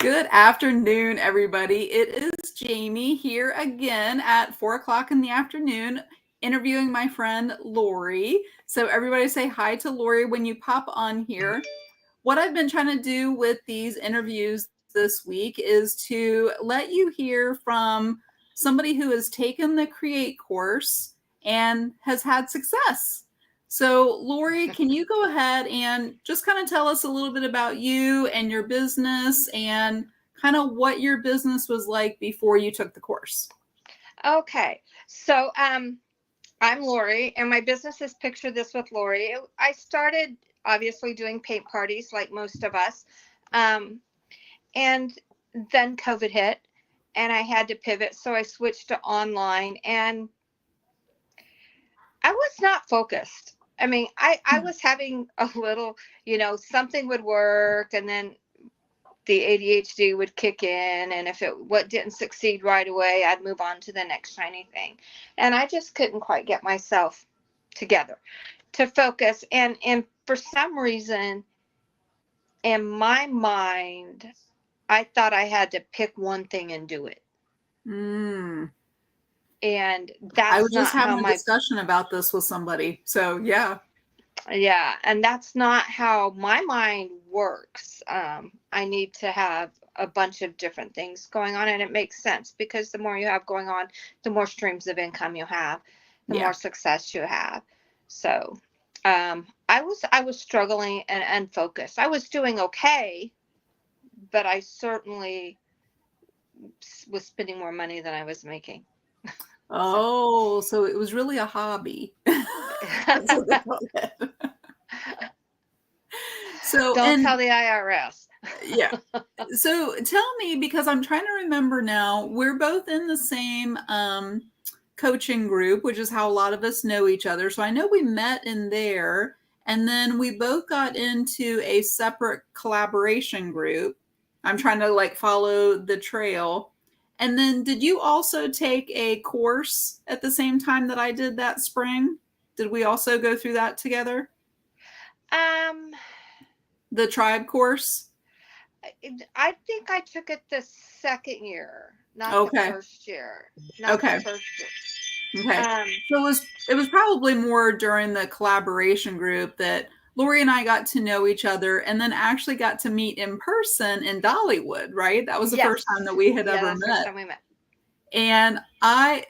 Good afternoon, everybody. It is Jamie here again at 4 o'clock in the afternoon, interviewing my friend Lori. So everybody say hi to Lori when you pop on here. What I've been trying to do with these interviews this week is to let you hear from somebody who has taken the Create course and has had success. So, Lori, can you go ahead and just kind of tell us a little bit about you and your business and kind of what your business was like before you took the course? Okay. So, I'm Lori, and my business is Picture This with Lori. I started obviously doing paint parties like most of us. And then COVID hit and I had to pivot. So I switched to online and I was not focused. I mean, I was having a little, something would work and then the ADHD would kick in. And if what didn't succeed right away, I'd move on to the next shiny thing. And I just couldn't quite get myself together to focus. And for some reason in my mind, I thought I had to pick one thing and do it. And that's I was not just having how a discussion about this with somebody. So, yeah. Yeah. And that's not how my mind works. I need to have a bunch of different things going on. And it makes sense because the more you have going on, the more streams of income you have, the more success you have. So I was struggling and unfocused. I was doing okay, but I certainly was spending more money than I was making. Oh, so it was really a hobby. That's what they call it. So don't tell the IRS. Yeah. So tell me, because I'm trying to remember now, we're both in the same coaching group, which is how a lot of us know each other. So I know we met in there, and then we both got into a separate collaboration group. I'm trying to follow the trail. And then did you also take a course at the same time that I did that spring? Did we also go through that together? The tribe course? I think I took it the second year, not the first year. Okay. So it was probably more during the collaboration group that Lori and I got to know each other and then actually got to meet in person in Dollywood, right? That was the first time that we had ever met. First time we met. And I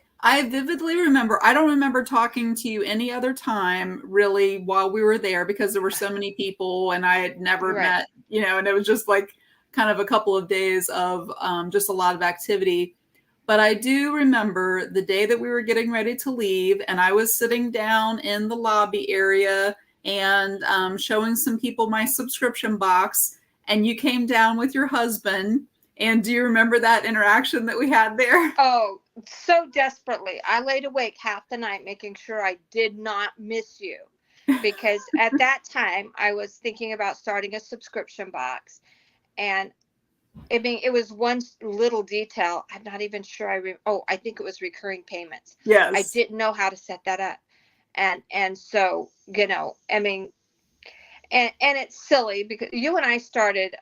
vividly remember, I don't remember talking to you any other time really while we were there because there were so many people and I had never met, and it was just kind of a couple of days of just a lot of activity. But I do remember the day that we were getting ready to leave and I was sitting down in the lobby area and showing some people my subscription box, and you came down with your husband. And do you remember that interaction that we had there? Oh, so desperately. I laid awake half the night making sure I did not miss you because at that time I was thinking about starting a subscription box. And I mean, it was one little detail. I'm not even sure. I think it was recurring payments. Yes. I didn't know how to set that up. And so, I mean, and it's silly because you and I started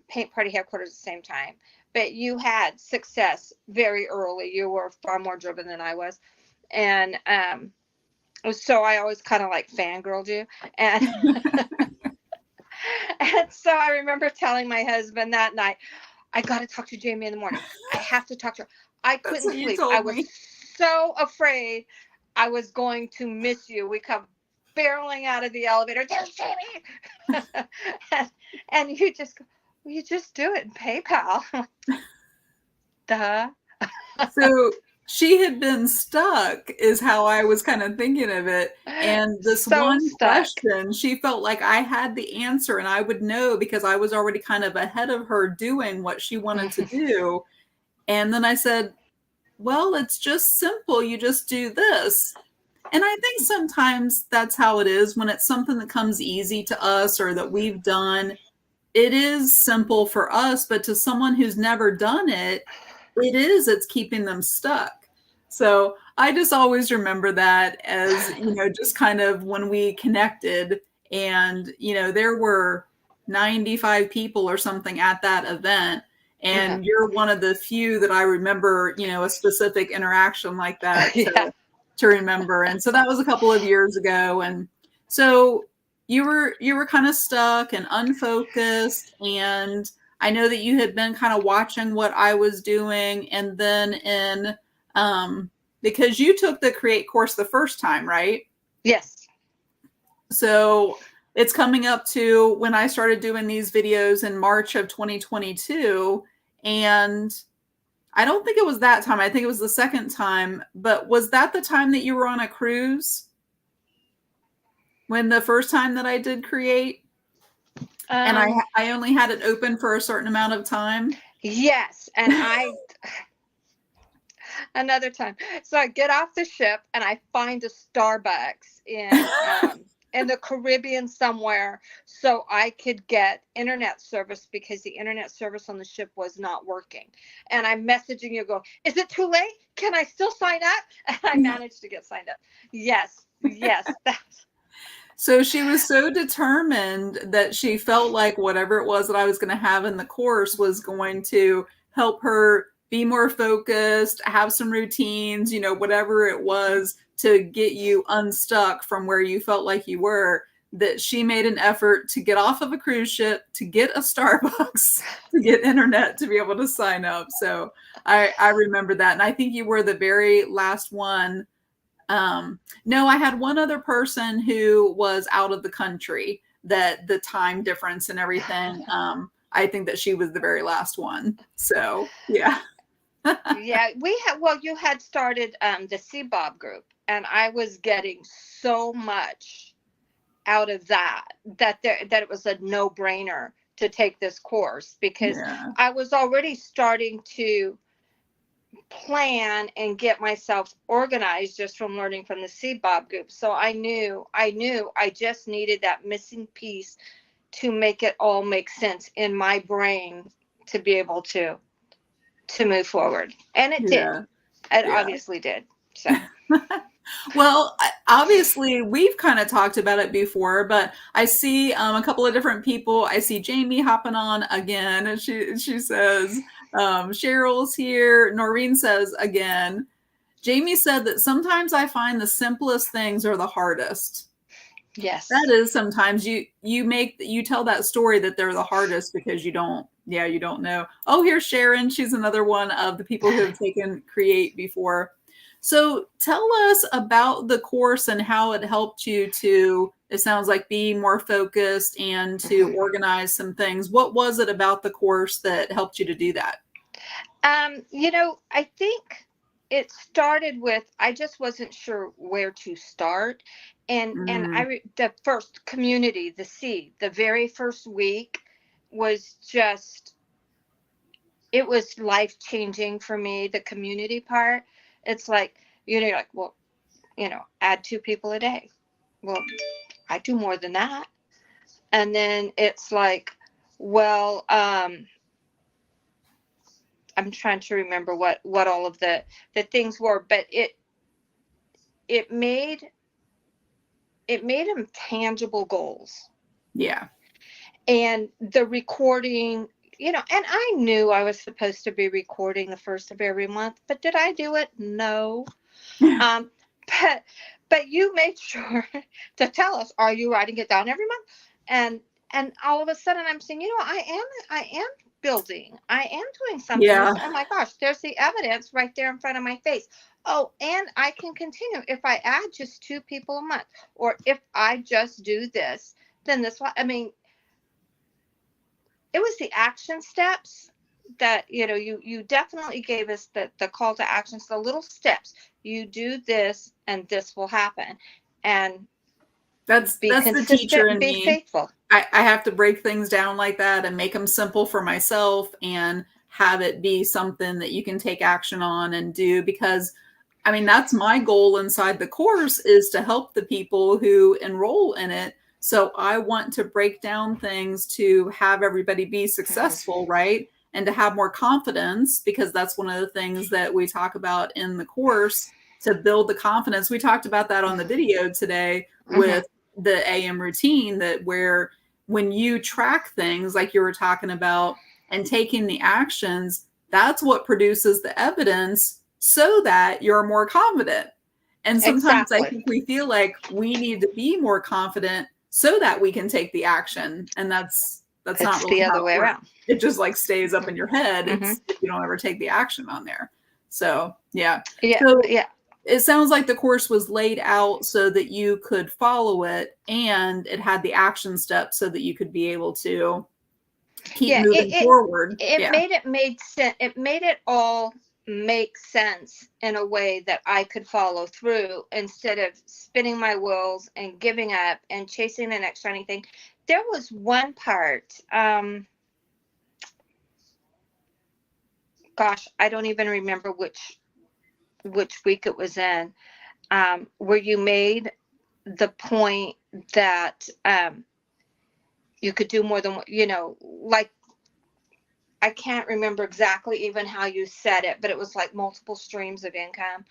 Paint Party Headquarters at the same time, but you had success very early. You were far more driven than I was. And so I always kind of fangirled you. And, and so I remember telling my husband that night, I got to talk to Jamie in the morning. I have to talk to her. I couldn't sleep. I was so afraid I was going to miss you. We come barreling out of the elevator. There's Jamie. and you just go, well, you just do it in PayPal. Duh. So she had been stuck is how I was kind of thinking of it. And this question, she felt like I had the answer and I would know because I was already kind of ahead of her doing what she wanted to do. And then I said, well, it's just simple. You just do this. And I think sometimes that's how it is when it's something that comes easy to us or that we've done. It is simple for us, but to someone who's never done it, it's keeping them stuck. So I just always remember that as, just kind of when we connected and, there were 95 people or something at that event. Uh-huh. And you're one of the few that I remember, you know, a specific interaction like that Yeah. to remember. And so that was a couple of years ago. And so you were kind of stuck and unfocused, and I know that you had been kind of watching what I was doing, and then in because you took the Create course the first time, right? Yes. So it's coming up to when I started doing these videos in March of 2022, and I don't think it was that time. I think it was the second time, but was that the time that you were on a cruise? When the first time that I did Create? And Um, I only had it open for a certain amount of time. yes. And another time. So I get off the ship and I find a Starbucks in the Caribbean somewhere so I could get internet service because the internet service on the ship was not working. And I'm messaging you, go, is it too late? Can I still sign up? And I managed to get signed up. Yes. Yes. That's So she was so determined that she felt like whatever it was that I was going to have in the course was going to help her be more focused, have some routines, you know, whatever it was to get you unstuck from where you felt like you were, that she made an effort to get off of a cruise ship, to get a Starbucks, to get internet to be able to sign up. So I remember that. And I think you were the very last one. No, I had one other person who was out of the country, that the time difference and everything. I think that she was the very last one. So yeah. yeah, we had, well, you had started the CBOB group, and I was getting so much out of that it was a no-brainer to take this course because Yeah. I was already starting to plan and get myself organized just from learning from the CBOB group. So I knew I just needed that missing piece to make it all make sense in my brain to be able to move forward. And it did. Yeah. It Yeah. obviously did. So Well, obviously, we've kind of talked about it before, but I see a couple of different people. I see Jamie hopping on again, and she says Cheryl's here. Noreen says again. Jamie said that sometimes I find the simplest things are the hardest. That yes. is sometimes you tell that story that they're the hardest because you don't know. Oh, here's Sharon. She's another one of the people who have taken Create before. So tell us about the course and how it helped you to, it sounds like, be more focused and to Mhm. organize some things. What was it about the course that helped you to do that? I think it started with I just wasn't sure where to start, and Mm, the first community, the seed, the very first week was just it was life changing for me. The community part, it's like you're like, well, add 2 people a day. Well, I do more than that, and then it's like, well, I'm trying to remember what all of the things were, but it made them tangible goals. yeah. And the recording, and I knew I was supposed to be recording the first of every month, but did I do it? No. um but you made sure to tell us, are you writing it down every month? And all of a sudden I'm saying, I am building, I am doing something. Yeah. This, oh my gosh, there's the evidence right there in front of my face. Oh, and I can continue if I add just 2 people a month, or if I just do this, then this one, I mean, it was the action steps that, you definitely gave us the call to actions, the little steps. You do this and this will happen, and be That's the teacher consistent and in be me. faithful. I have to break things down like that and make them simple for myself and have it be something that you can take action on and do, because I mean, that's my goal inside the course, is to help the people who enroll in it. So I want to break down things to have everybody be successful, right? And to have more confidence, because that's one of the things that we talk about in the course, to build the confidence. We talked about that on the video today Mm-hmm. with the AM routine, that where when you track things like you were talking about, and taking the actions, that's what produces the evidence so that you're more confident. And sometimes I Exactly. think we feel like we need to be more confident so that we can take the action. And that's not It's really the how other it way works. around. It just like stays up in your head. Mm-hmm. It's if you don't ever take the action on there. So yeah. Yeah, So yeah, it sounds like the course was laid out so that you could follow it, and it had the action steps so that you could be able to keep yeah. moving forward. Yeah. Made sense. It made it all make sense in a way that I could follow through instead of spinning my wheels and giving up and chasing the next shiny thing. There was one part. Gosh, I don't even remember which week it was in. Where you made the point that you could do more than what, like, I can't remember exactly even how you said it, but it was like multiple streams of income.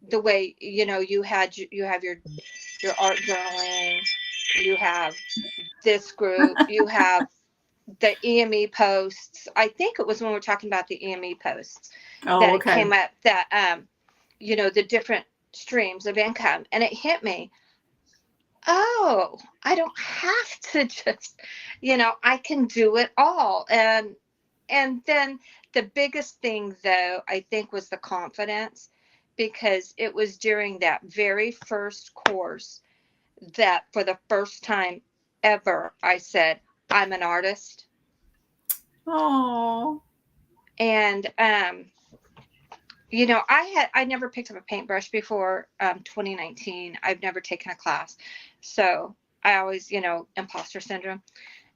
The way, you have your art journaling, you have this group, you have the EME posts. I think it was when we were talking about the EME posts that Oh, it okay. came up that, the different streams of income. And it hit me. Oh, I don't have to just, I can do it all. And then the biggest thing, though, I think was the confidence, because it was during that very first course that for the first time ever, I said, I'm an artist. Oh. And, I never picked up a paintbrush before 2019. I've never taken a class. So I always, imposter syndrome.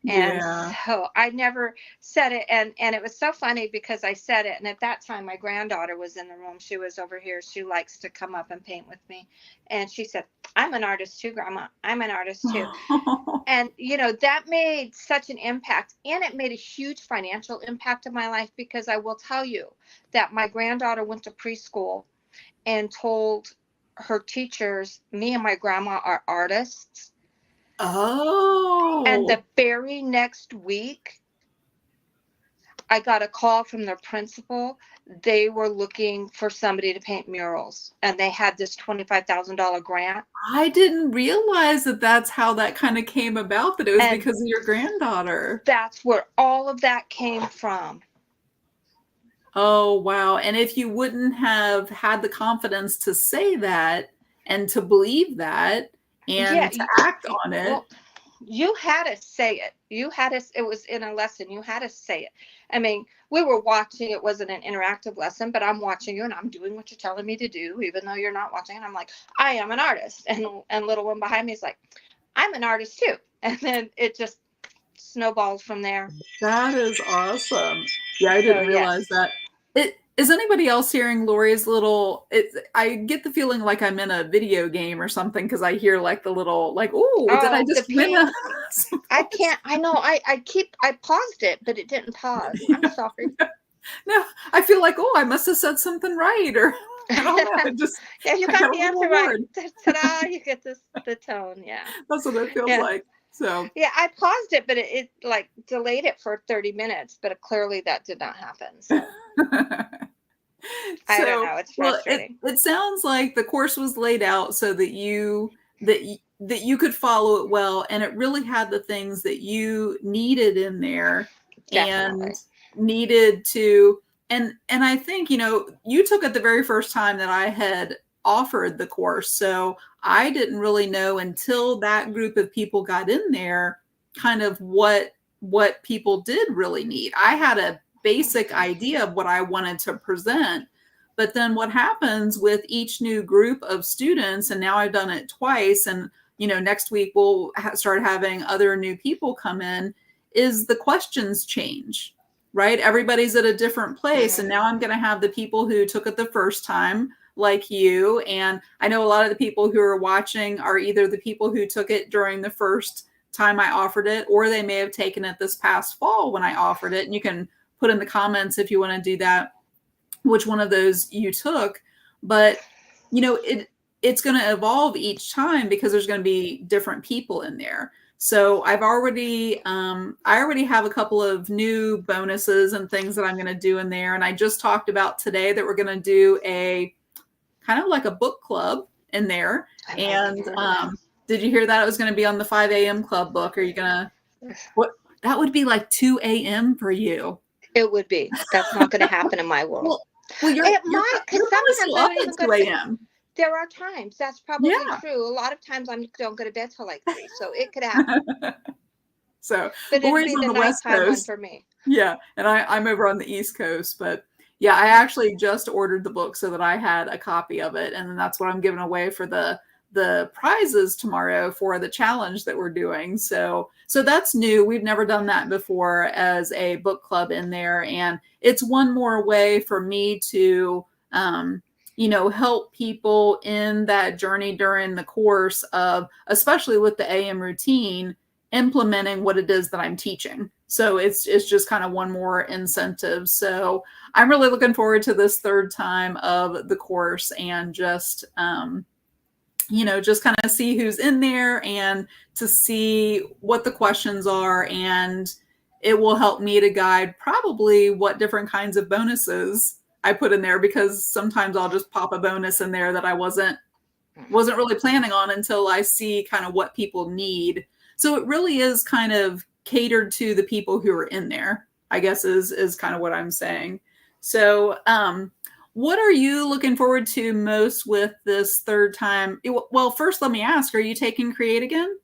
And Yeah. so I never said it. And it was so funny because I said it. And at that time, my granddaughter was in the room. She was over here. She likes to come up and paint with me. And she said, I'm an artist too, Grandma. I'm an artist too. And, that made such an impact. And it made a huge financial impact in my life, because I will tell you that my granddaughter went to preschool and told her teachers, me and my grandma are artists. And Oh. the very next week, I got a call from their principal. They were looking for somebody to paint murals, and they had this $25,000 grant. I didn't realize that that's how that kind of came about, that it was And because of your granddaughter. that's where all of that came from. Oh, wow. And if you wouldn't have had the confidence to say that and to believe that Yeah. and to act on it. Well, you had to say it. It was in a lesson. You had to say it. I mean, we were watching. It wasn't an interactive lesson, but I'm watching you and I'm doing what you're telling me to do, even though you're not watching. And I'm like, I am an artist. And little one behind me is like, I'm an artist too. And then it just snowballs from there. That is awesome. Yeah, I So didn't realize yes. that. Is anybody else hearing Lori's little I get the feeling like I'm in a video game or something, because I hear like the little like, oh, did I Oh, the just win ping. some I points? can't. I know. I paused it, but it didn't pause. I'm sorry. No, I feel like, oh, I must have said something right, or I don't know. Yeah, you I got got a the little answer right. award. Ta-da! You get the tone. Yeah. That's what it feels Yeah. like. So Yeah, I paused it, but it like delayed it for 30 minutes, but clearly that did not happen. So I don't so know. It's well, it frustrating. it sounds like the course was laid out so that you could follow it well, and it really had the things that you needed in there and Definitely. needed to. And I think, you took it the very first time that I had offered the course, so I didn't really know until that group of people got in there kind of what people did really need. I had a basic idea of what I wanted to present. But then what happens with each new group of students, and now I've done it twice, and next week we'll start having other new people come in, is the questions change, right? Everybody's at a different place. And Mm-hmm. now I'm going to have the people who took it the first time, like you. And I know a lot of the people who are watching are either the people who took it during the first time I offered it, or they may have taken it this past fall when I offered it. And you can put in the comments if you want to do that, which one of those you took. But it's going to evolve each time because there's going to be different people in there. So I already have a couple of new bonuses and things that I'm going to do in there. And I just talked about today that we're going to do a kind of like a book club in there. I might have And heard of that. did you hear that it was going to be on the 5 a.m. club book? Are you going to, what? That would be like 2 a.m. for you. It would be. That's not going to happen in my world. Well, well, It might, because you're probably sometimes still I up don't at even go 2 to bed. a.m. There are times that's probably Yeah. true. A lot of times I don't go to bed till like 3, so it could happen. So, But but it'd we're be on the the West nighttime one Coast. for me. Yeah, and I'm over on the East Coast, but yeah, I actually just ordered the book so that I had a copy of it, and then that's what I'm giving away for the prizes tomorrow for the challenge that we're doing. So that's new. We've never done that before as a book club in there, and it's one more way for me to help people in that journey during the course of, especially with the AM routine, implementing what it is that I'm teaching. So it's just kind of one more incentive. So I'm really looking forward to this third time of the course and just kind of see who's in there and to see what the questions are. And it will help me to guide probably what different kinds of bonuses I put in there, because sometimes I'll just pop a bonus in there that I wasn't really planning on until I see kind of what people need. So it really is kind of catered to the people who are in there, I guess is kind of what I'm saying. So what are you looking forward to most with this third time? Well, first let me ask, are you taking Create again?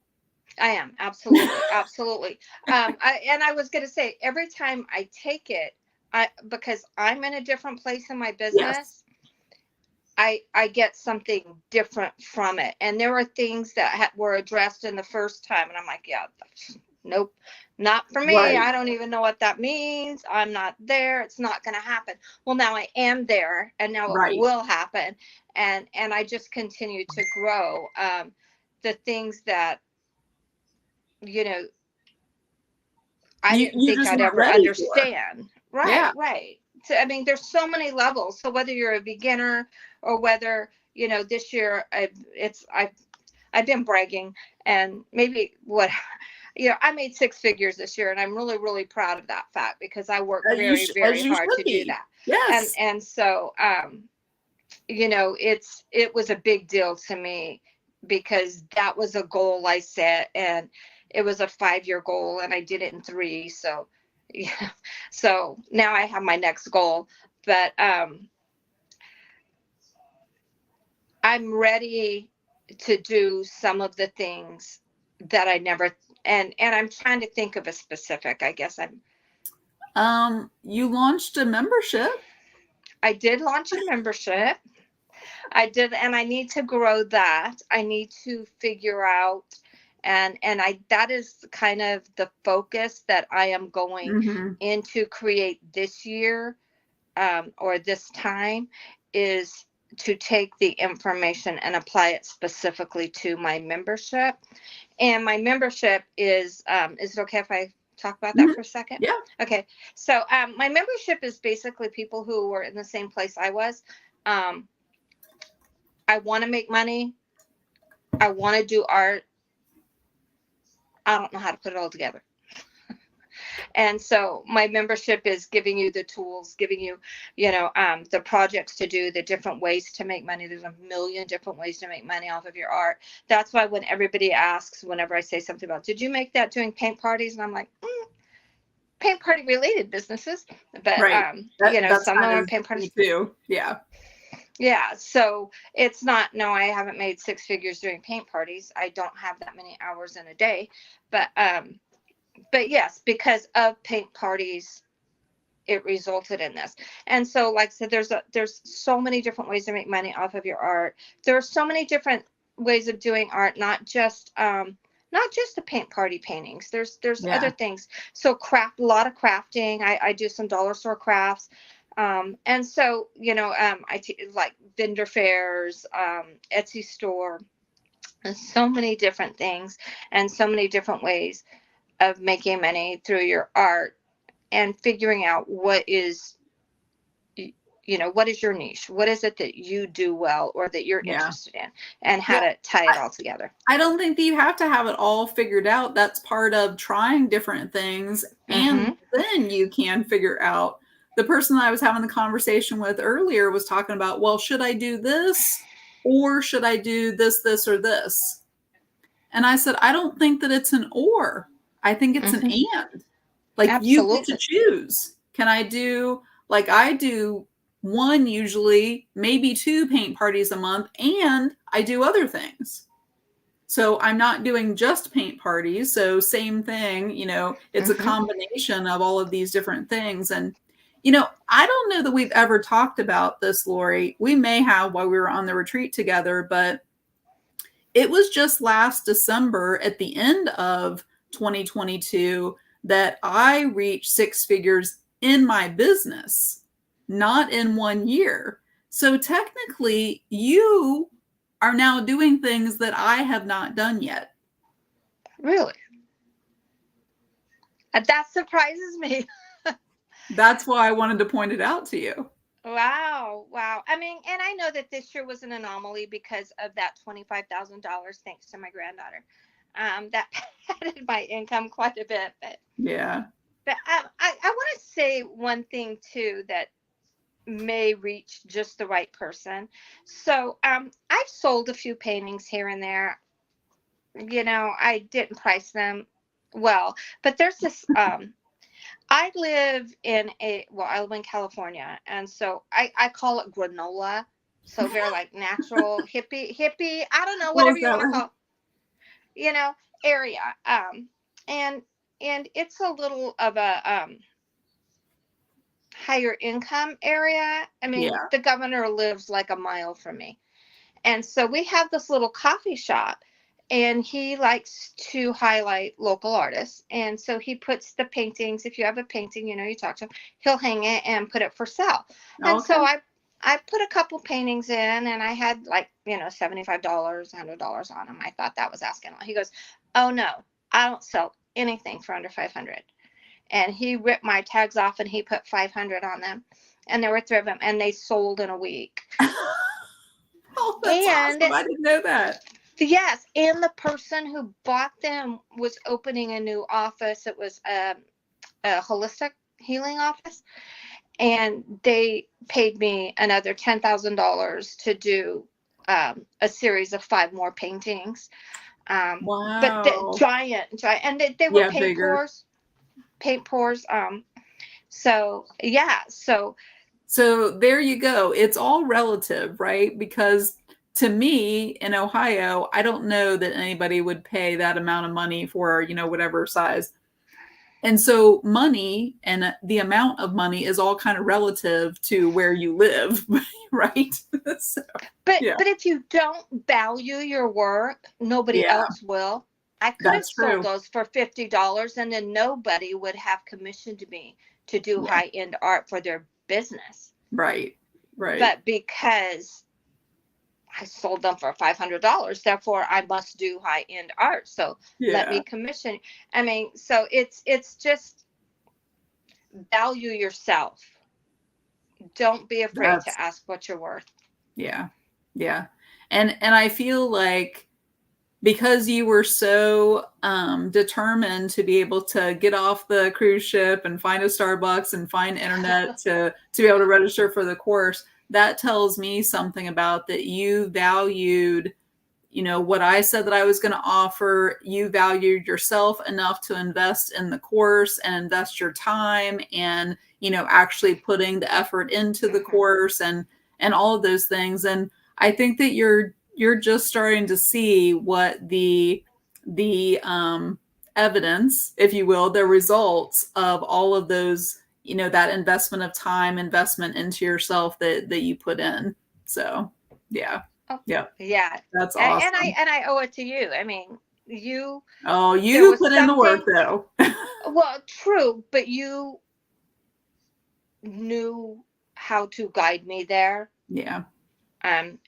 I am, absolutely, absolutely. I was going to say, every time I take it, because I'm in a different place in my Yes. business, I get something different from it. And there were things that were addressed in the first time, and I'm like, yeah, nope, not for me. Right. I don't even know what that means. I'm not there. It's not going to happen. Well, now I am there, and now it Right. will happen. And I just continue to grow. The things that, you know, I didn't You think just I'd weren't ever ready for. understand. Yeah. Right, right. So, I mean, there's so many levels. So whether you're a beginner or whether, this year I've been bragging, and maybe I made 6 figures this year, and I'm really, really proud of that fact, because I worked very, As very you hard should to do be. that. And Yes. so, it was a big deal to me, because that was a goal I set, and it was a 5-year goal, and I did it in 3. So, yeah. So now I have my next goal, but I'm ready to do some of the things that I never, and I'm trying to think of a specific. I guess You launched a membership. I did launch a membership. I did, and I need to grow that. I need to figure out, and I that is kind of the focus that I am going Mm-hmm. into Create this year, or this time, is to take the information and apply it specifically to my membership. And my membership is it okay if I talk about that Mm-hmm. for a second? Yeah. Okay. So my membership is basically people who were in the same place I was. Um, I want to make money. I want to do art. I don't know how to put it all together. And so my membership is giving you the tools, giving you, the projects to do, the different ways to make money. There's a million different ways to make money off of your art. That's why when everybody asks, whenever I say something about, did you make that doing paint parties? And I'm like, paint party related businesses, but Right. That's some of kind them are of paint me parties. too. Yeah. Yeah, so it's not, no, I haven't made 6 figures doing paint parties. I don't have that many hours in a day, but yes, because of paint parties, it resulted in this. And so, like I said, there's so many different ways to make money off of your art. There are so many different ways of doing art, not just the paint party paintings. There's other Yeah. things. So a lot of crafting. I do some dollar store crafts. And so, like vendor fairs, Etsy store, and so many different things, and so many different ways of making money through your art, and figuring out what is what is your niche? What is it that you do well or that you're Yeah. interested in, and how Yeah. to tie it all together? I don't think that you have to have it all figured out. That's part of trying different things, and Mm-hmm. then you can figure out. The person I was having the conversation with earlier was talking about, well, should I do this or should I do this, this, or this? And I said, I don't think that it's an or. I think it's an Mm-hmm. and. Like you get to Absolutely. choose. Can I do, like I do one usually, maybe two paint parties a month, and I do other things. So I'm not doing just paint parties. So same thing, it's a Mm-hmm. combination of all of these different things. And, I don't know that we've ever talked about this, Lori. We may have while we were on the retreat together, but it was just last December at the end of 2022 that I reached six figures in my business, not in 1 year. So technically, you are now doing things that I have not done yet. Really? That surprises me. That's why I wanted to point it out to you. Wow. Wow. I mean, and I know that this year was an anomaly because of that $25,000, thanks to my granddaughter. That padded my income quite a bit. Yeah. But I want to say one thing too that may reach just the right person. So I've sold a few paintings here and there. I didn't price them well, but there's this I live I live in California, and so I call it granola. So very like natural, hippie, I don't know, Oh, whatever is you that want to right? call, you know, area. And and it's a little of a higher income area. I mean, Yeah. the governor lives like a mile from me. And so we have this little coffee shop, and he likes to highlight local artists. And so he puts the paintings, if you have a painting, you talk to him, he'll hang it and put it for sale. And Okay. so I put a couple paintings in, and I had like, $75, $100 on them. I thought that was asking a lot. He goes, "Oh no, I don't sell anything for under 500." And he ripped my tags off and he put 500 on them. And there were three of them, and they sold in a week. Oh, that's And awesome. I didn't know that. yes, and the person who bought them was opening a new office. It was a holistic healing office, and they paid me another $10,000 to do a series of 5 more paintings. But Wow. giant, and they were Yeah, bigger. paint pours. So yeah, So there you go. It's all relative, right? Because to me in Ohio, I don't know that anybody would pay that amount of money for, whatever size. And so money and the amount of money is all kind of relative to where you live, right? So, yeah. but if you don't value your work, nobody Yeah, else will. I could have that's sold true. those for $50, and then nobody would have commissioned me to do Yeah. high end art for their business. Right. Right. But because I sold them for $500, therefore I must do high end art. So let me Yeah. commission. I mean, so it's just value yourself. Don't be afraid That's to ask what you're worth. yeah. Yeah. And I feel like because you were so determined to be able to get off the cruise ship and find a Starbucks and find internet to be able to register for the course, that tells me something about that you valued, what I said that I was going to offer. You valued yourself enough to invest in the course and invest your time and, actually putting the effort into the Mm-hmm. course and all of those things. And I think that you're just starting to see what the evidence, if you will, the results of all of those, that investment of time, investment into yourself that you put in. So, yeah. Oh, Yeah. yeah. That's And awesome. I owe it to you. I mean, you Oh, there you was put in the work something, though. well, true, but you knew how to guide me there. Yeah. And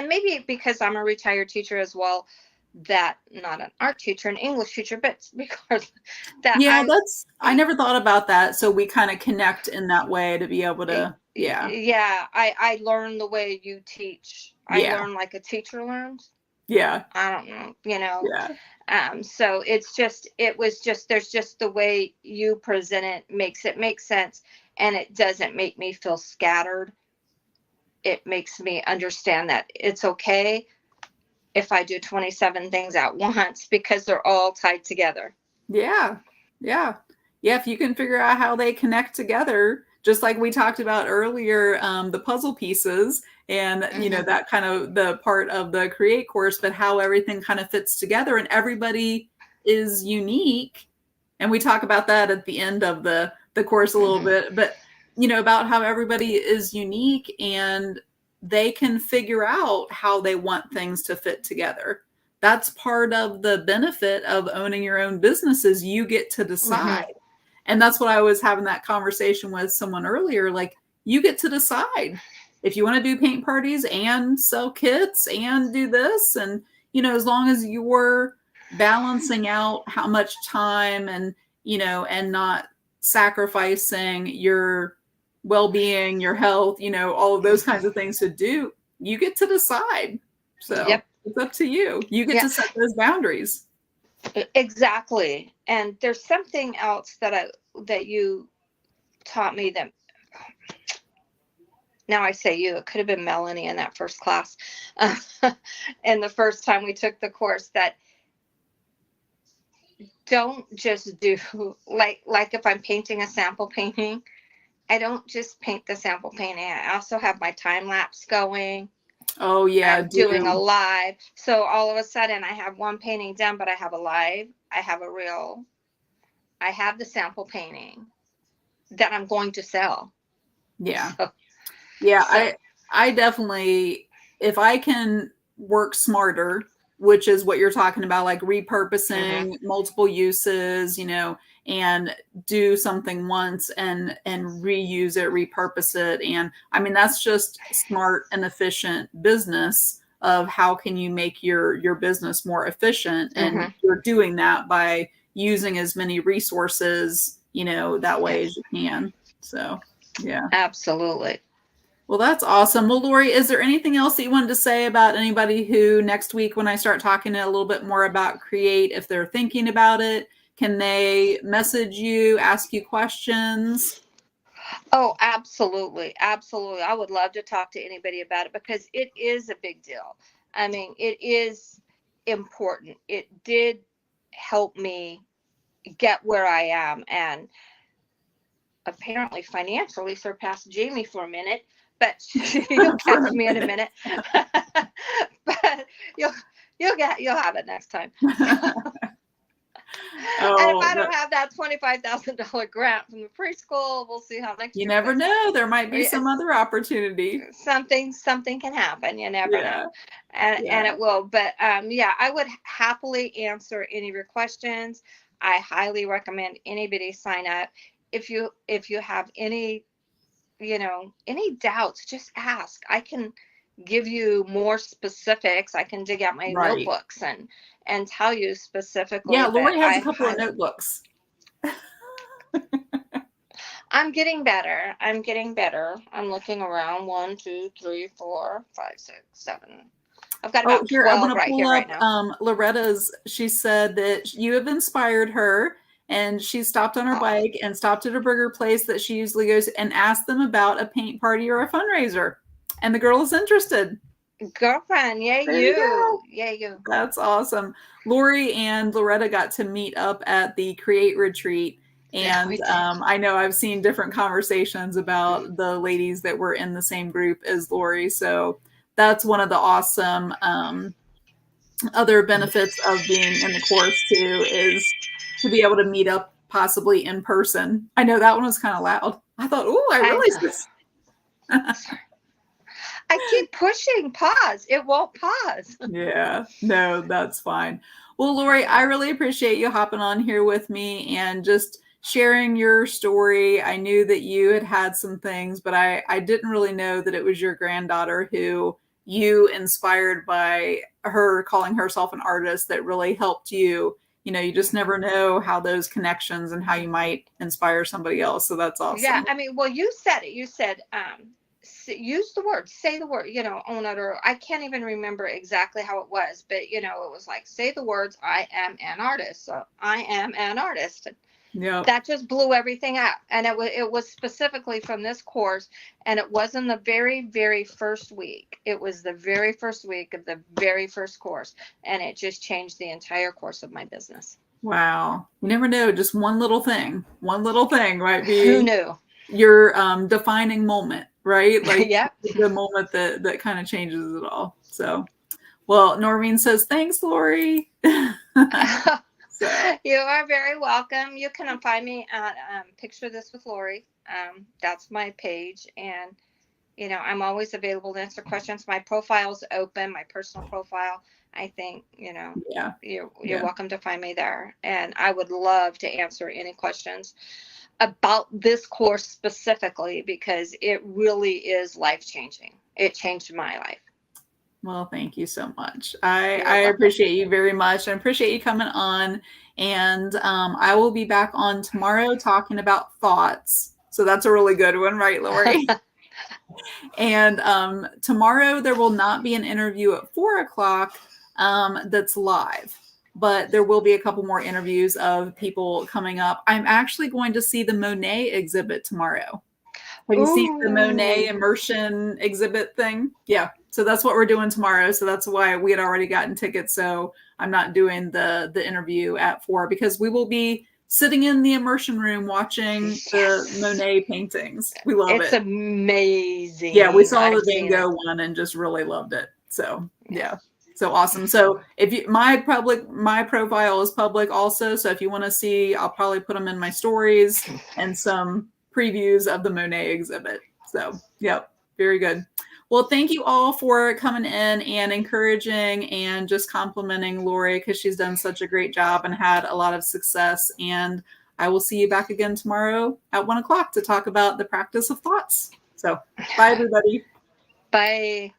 maybe because I'm a retired teacher as well, that not an art teacher, an English teacher, but because that Yeah, I never thought about that. So we kind of connect in that way to be able to. Yeah. Yeah, I learn the way you teach. I Yeah. learn like a teacher learns. Yeah. I don't know, you know. Yeah. So it was just, there's just the way you present it makes it make sense, and it doesn't make me feel scattered. It makes me understand that it's okay if I do 27 things at once because they're all tied together. Yeah. Yeah. Yeah. If you can figure out how they connect together, just like we talked about earlier, the puzzle pieces and, Hmm. that kind of the part of the create course, but how everything kind of fits together and everybody is unique. And we talk about that at the end of the course a little Hmm. bit, but, about how everybody is unique and they can figure out how they want things to fit together. That's part of the benefit of owning your own business is you get to Hmm. decide. And that's what I was having that conversation with someone earlier. Like, you get to decide if you want to do paint parties and sell kits and do this. And, as long as you're balancing out how much time and not sacrificing your well being, your health, all of those kinds of things to do, you get to decide. So Yep. it's up to you. You get Yeah. to set those boundaries. Exactly. And there's something else that you taught me that, now I say you, it could have been Melanie in that first class. And the first time we took the course, that don't just do like if I'm painting a sample painting, I don't just paint the sample painting. I also have my time lapse going. Oh yeah, I'm doing a do. live. So all of a sudden I have one painting done, but I have a live, I have a reel, I have the sample painting that I'm going to sell. Yeah. So, Yeah, so I definitely, if I can work smarter, which is what you're talking about, like mhm, repurposing multiple uses, and do something once and reuse it, repurpose it. And I mean, that's just smart and efficient business of how can you make your business more efficient. And mhm, you're doing that by using as many resources, that way as you can. So yeah. absolutely. Well, that's awesome. Well, Lori, is there anything else that you wanted to say about anybody who next week, when I start talking a little bit more about Create, if they're thinking about it, can they message you, ask you questions? Oh, absolutely. Absolutely. I would love to talk to anybody about it because it is a big deal. I mean, it is important. It did help me get where I am, and apparently financially surpassed Jamie for a minute, but you'll For a catch me in a minute. minute. But you'll you'll have it next time. So, and if Oh, I don't have that $25,000 grant from the preschool, we'll see how next you year never plays out. know. There might be some Yes, other opportunity. something can happen. You never know, Yeah. and Yeah. it will. But yeah, I would happily answer any of your questions. I highly recommend anybody sign up. If you have any, any doubts, just ask. I can give you more specifics. I can dig out my Right. notebooks and tell you Yeah. specifically. But Lori has a couple of notebooks. I'm getting better. I'm getting better. I'm looking around. 1, 2, 3, 4, 5, 6, 7. I've got Oh, about here, I'm 12 going to right pull here right up now. Loretta's. She said that you have inspired her and she stopped on her Oh, bike and stopped at a burger place that she usually goes and asked them about a paint party or a fundraiser. And the girl is interested. girlfriend, yay There you you. go. Yay you. That's awesome. Lori and Loretta got to meet up at the Create Retreat. Yeah, And we did. I know I've seen different conversations about the ladies that were in the same group as Lori. So that's one of the awesome other benefits of being in the course too is to be able to meet up possibly in person. I know that one was kind of loud. I thought, oh, I I really know. should. I keep pushing pause. It won't pause. Yeah, no, that's fine. Well, Lori, I really appreciate you hopping on here with me and just sharing your story. I knew that you had had some things, but I didn't really know that it was your granddaughter who you inspired by her calling herself an artist that really helped you, you just never know how those connections and how you might inspire somebody else. So that's Yeah, awesome. I mean, well, you said it. You said, use the word, say the word, own it. Or I can't even remember exactly how it was, but it was like, say the words, I am an artist. So I am an artist. Yeah. That just blew everything up. And it was specifically from this course. And it wasn't the very, very first week. It was the very first week of the very first course. And it just changed the entire course of my business. Wow. You never know. Just one little thing might Who be knew? your defining moment, right? Like Yep. the moment that kind of changes it all. So, well, Noreen says, thanks, Lori. So, You are very welcome. You can find me at Picture This with Lori. That's my page. And, I'm always available to answer questions. My profile's open, my personal profile. I think, yeah. you're welcome to find me there. And I would love to answer any questions about this course specifically, because it really is life-changing. It changed my life. Well, thank you so much. You're I welcome. appreciate you very much. I appreciate you coming on. And I will be back on tomorrow talking about thoughts. So that's a really good one, right, Lori? And tomorrow there will not be an interview at 4 o'clock that's live, but there will be a couple more interviews of people coming up. I'm actually going to see the Monet exhibit tomorrow. Have you seen the Monet immersion exhibit thing? Yeah. So that's what we're doing tomorrow. So that's why we had already gotten tickets. So I'm not doing the interview at 4 because we will be sitting in the immersion room watching the Monet paintings. We love It's it. amazing. Yeah, we saw I've the seen Van Gogh it. one and just really loved it. So yeah. So awesome. So if you my profile is public also. So if you want to see, I'll probably put them in my stories and some previews of the Monet exhibit. So yep, very good. Well, thank you all for coming in and encouraging and just complimenting Lori because she's done such a great job and had a lot of success. And I will see you back again tomorrow at 1 o'clock to talk about the practice of thoughts. So bye, everybody. Bye.